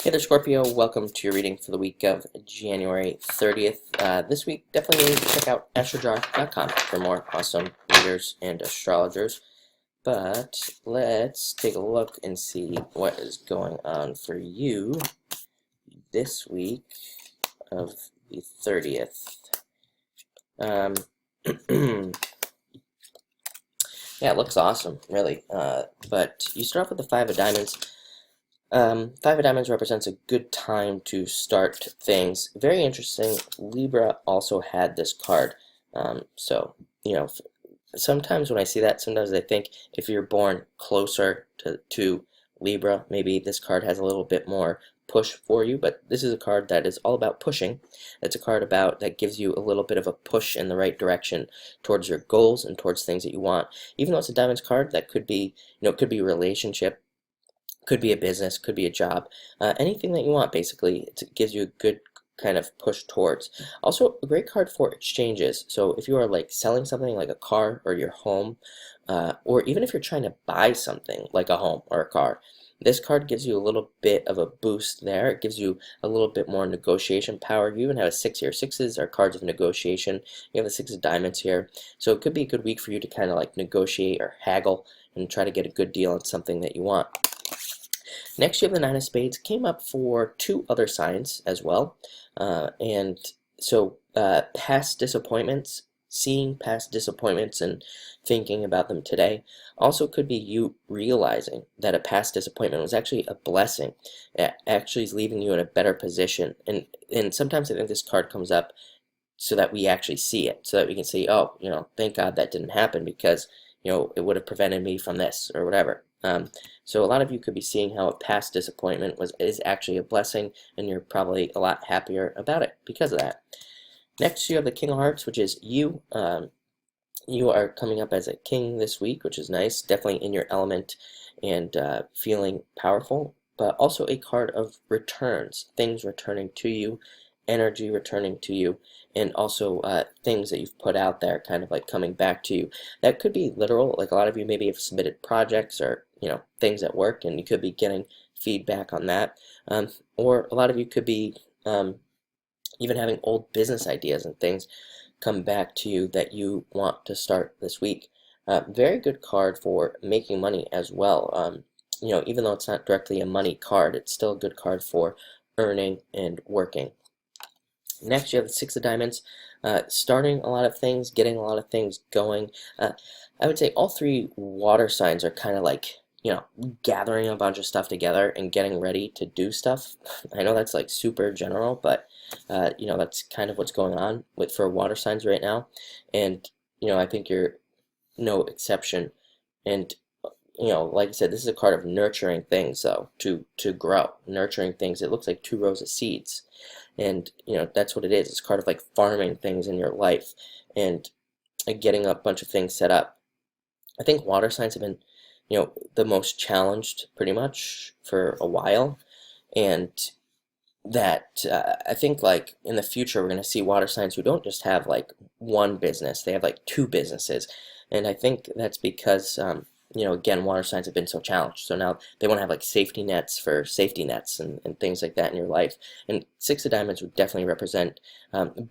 Hey there, Scorpio. Welcome to your reading for the week of January 30th. This week, definitely check out astrojar.com for more awesome readers and astrologers. But let's take a look and see what is going on for you this week of the 30th. Yeah, it looks awesome, really. But you start off with the Five of Diamonds. Five of Diamonds represents a good time to start things. Very interesting. Libra also had this card. So, sometimes when I see that, sometimes I think if you're born closer to Libra, maybe this card has a little bit more push for you, but this is a card that is all about pushing. It's a card about that gives you a little bit of a push in the right direction towards your goals and towards things that you want. Even though it's a Diamonds card, that could be, it could be a relationship, could be a business, could be a job, anything that you want, basically. It gives you a good kind of push towards. Also, a great card for exchanges. So if you are like selling something like a car or your home, or even if you're trying to buy something like a home or a car, this card gives you a little bit of a boost there. It gives you a little bit more negotiation power. You even have a 6 here. Sixes are cards of negotiation. You have the 6 of Diamonds here. So it could be a good week for you to kind of like negotiate or haggle and try to get a good deal on something that you want. Next, you have the Nine of Spades. Came up for 2 other signs as well. And so past disappointments, seeing past disappointments and thinking about them today, also could be you realizing that a past disappointment was actually a blessing. It actually is leaving you in a better position. And sometimes I think this card comes up so that we actually see it, so that we can say, oh, thank God that didn't happen, because it would have prevented me from this or whatever. So a lot of you could be seeing how a past disappointment is actually a blessing, and you're probably a lot happier about it because of that. Next, you have the King of Hearts, which is you. You are coming up as a king this week, which is nice. Definitely in your element and feeling powerful, but also a card of returns, things returning to you, energy returning to you, and also things that you've put out there kind of like coming back to you. That could be literal, like a lot of you maybe have submitted projects or things at work, and you could be getting feedback on that, or a lot of you could be even having old business ideas and things come back to you that you want to start this week. Very good card for making money as well. Even though it's not directly a money card, it's still a good card for earning and working. Next, you have the Six of Diamonds, starting a lot of things, getting a lot of things going. I would say all 3 water signs are kind of like, gathering a bunch of stuff together and getting ready to do stuff. I know that's like super general, but, that's kind of what's going on for water signs right now. And, I think you're no exception. And, like I said, this is a card of nurturing things, though, to grow, nurturing things. It looks like 2 rows of seeds. And, that's what it is. It's a card of like farming things in your life and getting a bunch of things set up. I think water signs have been, the most challenged pretty much for a while. And that I think like in the future we're going to see water signs who don't just have like one business, they have like 2 businesses. And I think that's because again, water signs have been so challenged. So now they want to have like safety nets for safety nets and things like that in your life. And Six of Diamonds would definitely represent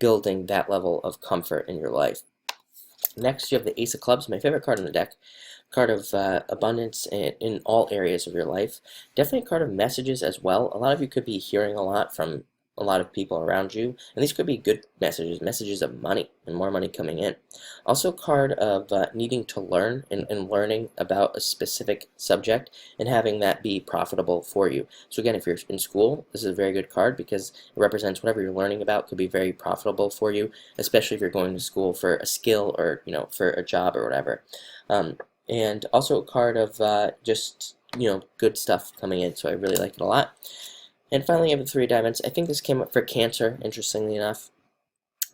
building that level of comfort in your life. Next, you have the Ace of Clubs, my favorite card in the deck. Card of abundance in all areas of your life. Definitely a card of messages as well. A lot of you could be hearing a lot from a lot of people around you, and these could be good messages, messages of money and more money coming in. Also a card of needing to learn and learning about a specific subject and having that be profitable for you. So again, if you're in school, this is a very good card because it represents whatever you're learning about could be very profitable for you, especially if you're going to school for a skill or for a job or whatever. And also a card of just good stuff coming in, so I really like it a lot. And finally, you have the 3 of Diamonds. I think this came up for Cancer, interestingly enough.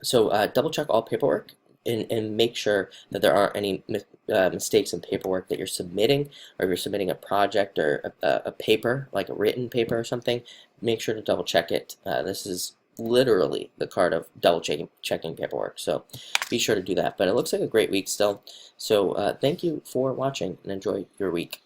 So double check all paperwork and make sure that there aren't any mistakes in paperwork that you're submitting, or if you're submitting a project or a paper, like a written paper or something, make sure to double check it. This is literally the card of double checking paperwork, so be sure to do that. But it looks like a great week still. So thank you for watching and enjoy your week.